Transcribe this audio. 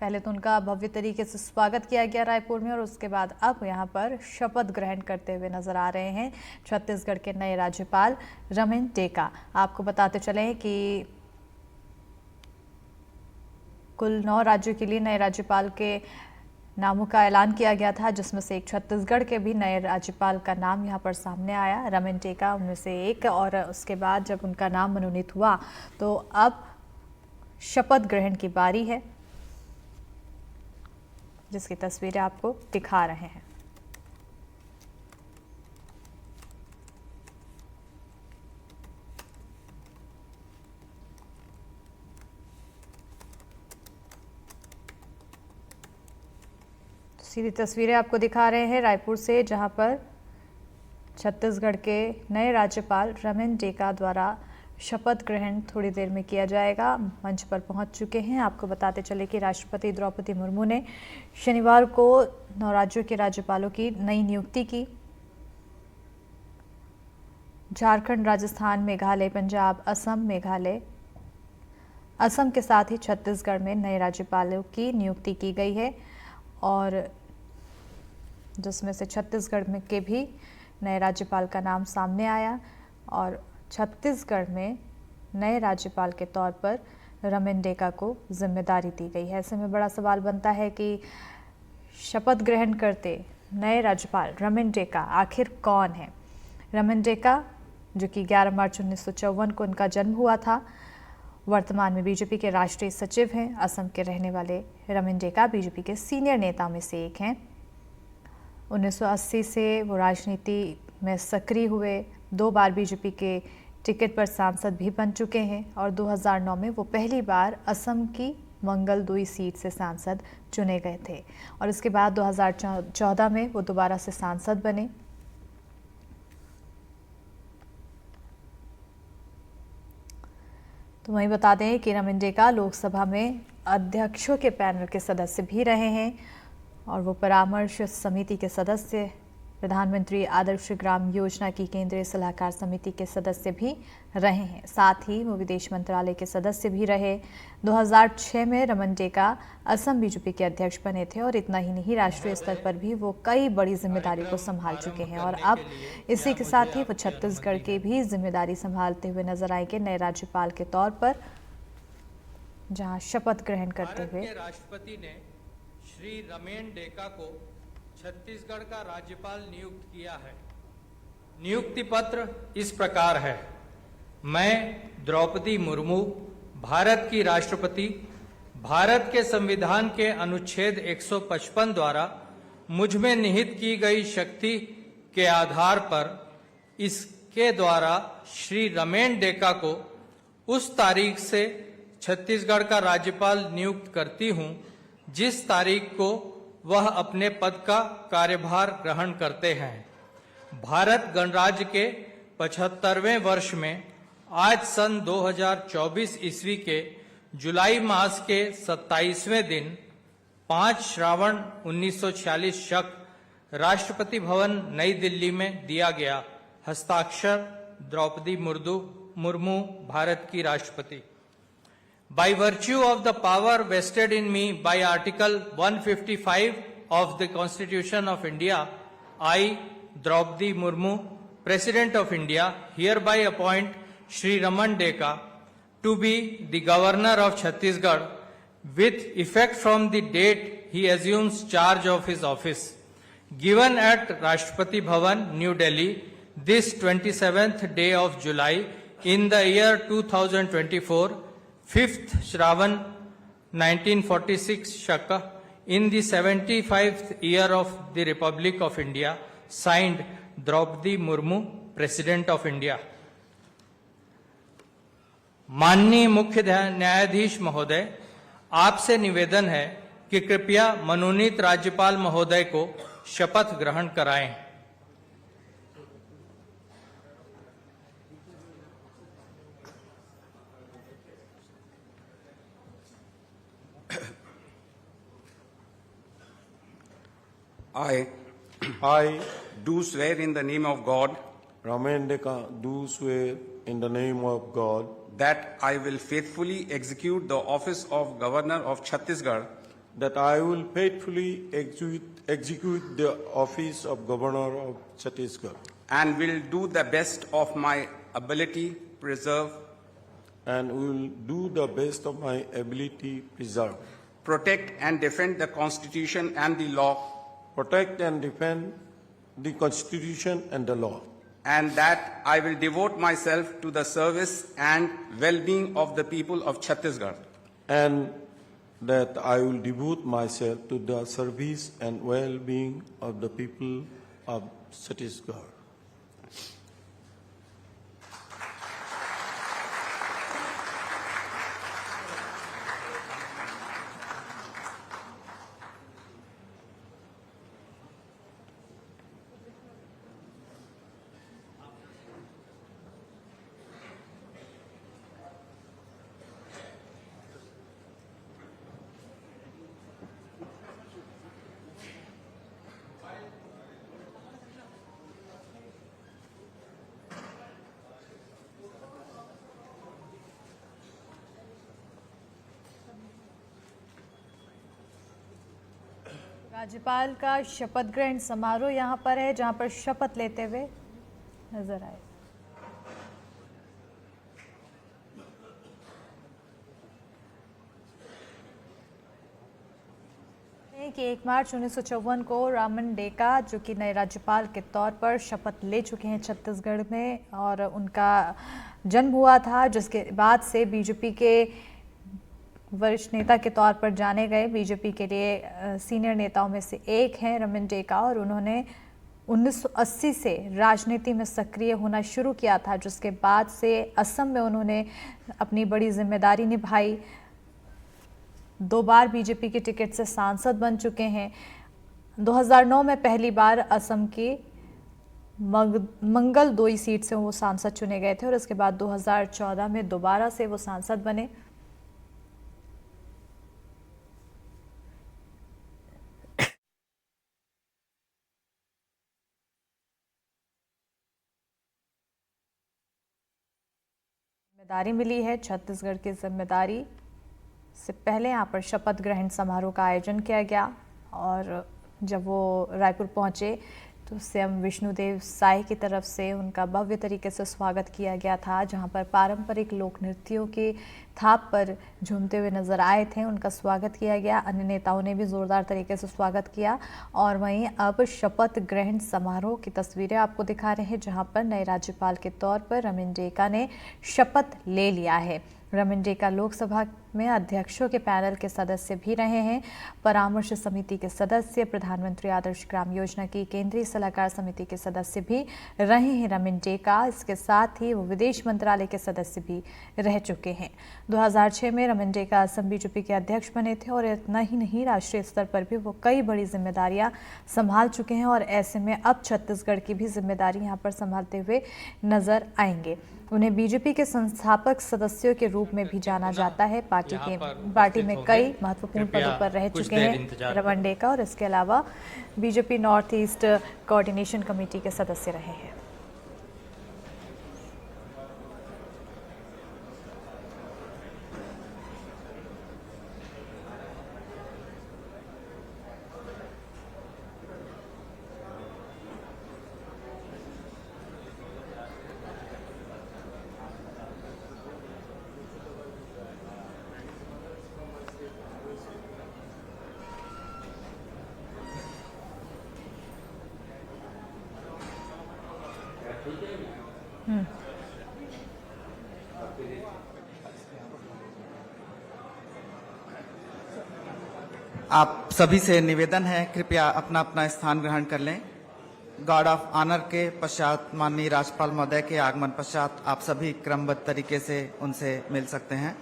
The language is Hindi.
पहले तो उनका भव्य तरीके से स्वागत किया गया रायपुर में और उसके बाद अब यहां पर शपथ ग्रहण करते हुए नजर आ रहे हैं छत्तीसगढ़ के नए राज्यपाल रमेन टेका। आपको बताते चले कि कुल 9 राज्यों के लिए नए राज्यपाल के नामों का ऐलान किया गया था, जिसमें से एक छत्तीसगढ़ के भी नए राज्यपाल का नाम यहां पर सामने आया। रमेन टेका उनमें से एक, और उसके बाद जब उनका नाम मनोनीत हुआ तो अब शपथ ग्रहण की बारी है, जिसकी तस्वीरें आपको दिखा रहे हैं। सीधी तस्वीरें आपको दिखा रहे हैं रायपुर से, जहां पर छत्तीसगढ़ के नए राज्यपाल रमेन टेका द्वारा शपथ ग्रहण थोड़ी देर में किया जाएगा। मंच पर पहुंच चुके हैं। आपको बताते चले कि राष्ट्रपति द्रौपदी मुर्मू ने शनिवार को 9 राज्यों के राज्यपालों की नई नियुक्ति की। झारखंड, राजस्थान, मेघालय, पंजाब, असम, असम के साथ ही छत्तीसगढ़ में नए राज्यपालों की नियुक्ति की गई है, और जिसमें से छत्तीसगढ़ में के भी नए राज्यपाल का नाम सामने आया और छत्तीसगढ़ में नए राज्यपाल के तौर पर रमेन टेका को जिम्मेदारी दी गई है। ऐसे में बड़ा सवाल बनता है कि शपथ ग्रहण करते नए राज्यपाल रमेन टेका आखिर कौन है। रमेन टेका, जो कि 11 मार्च 1954 को उनका जन्म हुआ था, वर्तमान में बीजेपी के राष्ट्रीय सचिव हैं। असम के रहने वाले रमेन टेका बीजेपी के सीनियर नेता में से एक हैं। 1980 से वो राजनीति में सक्रिय हुए, 2 बार बीजेपी के टिकट पर सांसद भी बन चुके हैं और 2009 में वो पहली बार असम की मंगलदुई सीट से सांसद चुने गए थे, और इसके बाद 2014 में वो दोबारा से सांसद बने। तो वहीं बता दें कि रमेन टेका लोकसभा में अध्यक्षों के पैनल के सदस्य भी रहे हैं, और वो परामर्श समिति के सदस्य, प्रधानमंत्री आदर्श ग्राम योजना की केंद्रीय सलाहकार समिति के सदस्य भी रहे हैं। साथ ही वो विदेश मंत्रालय के सदस्य भी रहे। 2006 में रमेन टेका असम बीजेपी के अध्यक्ष बने थे, और इतना ही नहीं, राष्ट्रीय स्तर पर भी वो कई बड़ी जिम्मेदारी को संभाल चुके हैं, और अब इसी के साथ ही वो छत्तीसगढ़ की भी जिम्मेदारी संभालते हुए नजर आएंगे नए राज्यपाल के तौर पर, जहां शपथ ग्रहण करते हुए राष्ट्रपति ने श्री रमेन टेका को छत्तीसगढ़ का राज्यपाल नियुक्त किया है। नियुक्ति पत्र इस प्रकार है। मैं द्रौपदी मुर्मू, भारत की राष्ट्रपति, भारत के संविधान के अनुच्छेद 155 द्वारा मुझ में निहित की गई शक्ति के आधार पर इसके द्वारा श्री रमेन टेका को उस तारीख से छत्तीसगढ़ का राज्यपाल नियुक्त करती हूं जिस तारीख को वह अपने पद का कार्यभार ग्रहण करते हैं। भारत गणराज्य के 75वें वर्ष में आज सन 2024 ईस्वी के जुलाई मास के 27वें दिन 5 श्रावण 1946 शक राष्ट्रपति भवन नई दिल्ली में दिया गया। हस्ताक्षर द्रौपदी मुर्मू, भारत की राष्ट्रपति। By virtue of the power vested in me by Article 155 of the Constitution of India, I, Draupadi Murmu, President of India, hereby appoint Shri Raman टेका to be the Governor of Chhattisgarh with effect from the date he assumes charge of his office. Given at Rashtrapati Bhavan, New Delhi, this 27th day of July in the year 2024, 5th Shravan 1946 Shaka, in the 75th year of the Republic of India, signed Draupadi Murmu, President of India. माननीय मुख्य न्यायाधीश महोदय, आपसे निवेदन है कि कृपया मनोनीत राज्यपाल महोदय को शपथ ग्रहण कराएं। I do swear in the name of God Ramain टेका, do swear in the name of God that I will faithfully execute the office of Governor of Chhattisgarh that I will faithfully execute the office of Governor of Chhattisgarh and will do the best of my ability, preserve, and will do the best of my ability preserve, protect and defend the Constitution and the law, protect and defend the Constitution and the law, and that I will devote myself to the service and well-being of the people of Chhattisgarh. and that I will devote myself to the service and well-being of the people of Chhattisgarh. राज्यपाल का शपथ ग्रहण समारोह यहाँ पर है, जहाँ पर शपथ लेते हुए नजर आए। कि 1 मार्च 1954 को रामन डेका जो कि नए राज्यपाल के तौर पर शपथ ले चुके हैं छत्तीसगढ़ में, और उनका जन्म हुआ था, जिसके बाद से बीजेपी के वरिष्ठ नेता के तौर पर जाने गए। बीजेपी के लिए सीनियर नेताओं में से एक हैं रामन डेका, और उन्होंने 1980 से राजनीति में सक्रिय होना शुरू किया था, जिसके बाद से असम में उन्होंने अपनी बड़ी जिम्मेदारी निभाई। 2 बार बीजेपी की टिकट से सांसद बन चुके हैं। 2009 में पहली बार असम की मंगलदोई सीट से वो सांसद चुने गए थे, और इसके बाद 2014 में दोबारा से वो सांसद बने। जिम्मेदारी मिली है, छत्तीसगढ़ की जिम्मेदारी से पहले यहाँ पर शपथ ग्रहण समारोह का आयोजन किया गया, और जब वो रायपुर पहुँचे तो सीएम विष्णुदेव साय की तरफ से उनका भव्य तरीके से स्वागत किया गया था, जहाँ पर पारंपरिक लोक नृत्यों के थाप पर झूमते हुए नजर आए थे। उनका स्वागत किया गया, अन्य नेताओं ने भी जोरदार तरीके से स्वागत किया। और वहीं अब शपथ ग्रहण समारोह की तस्वीरें आपको दिखा रहे हैं, जहाँ पर नए राज्यपाल के तौर पर रामन डेका ने शपथ ले लिया है। रामन डेका लोकसभा में अध्यक्षों के पैनल के सदस्य भी रहे हैं, परामर्श समिति के सदस्य, प्रधानमंत्री आदर्श ग्राम योजना की केंद्रीय सलाहकार समिति के सदस्य भी रहे हैं रामन डेका। इसके साथ ही वो विदेश मंत्रालय के सदस्य भी रह चुके हैं। 2006 में रामन डेका असम बीजेपी के अध्यक्ष बने थे, और इतना ही नहीं, राष्ट्रीय स्तर पर भी वो कई बड़ी जिम्मेदारियां संभाल चुके हैं, और ऐसे में अब छत्तीसगढ़ की भी जिम्मेदारी यहाँ पर संभालते हुए नजर आएंगे। उन्हें बीजेपी के संस्थापक सदस्यों के रूप में भी जाना जाता है। पार्टी में कई महत्वपूर्ण पदों पर रह चुके हैं रामन डेका, और इसके अलावा BJP north east coordination committee के सदस्य रहे हैं। आप सभी से निवेदन है, कृपया अपना अपना स्थान ग्रहण कर लें। गार्ड ऑफ ऑनर के पश्चात माननीय राज्यपाल महोदय के आगमन पश्चात आप सभी क्रमबद्ध तरीके से उनसे मिल सकते हैं।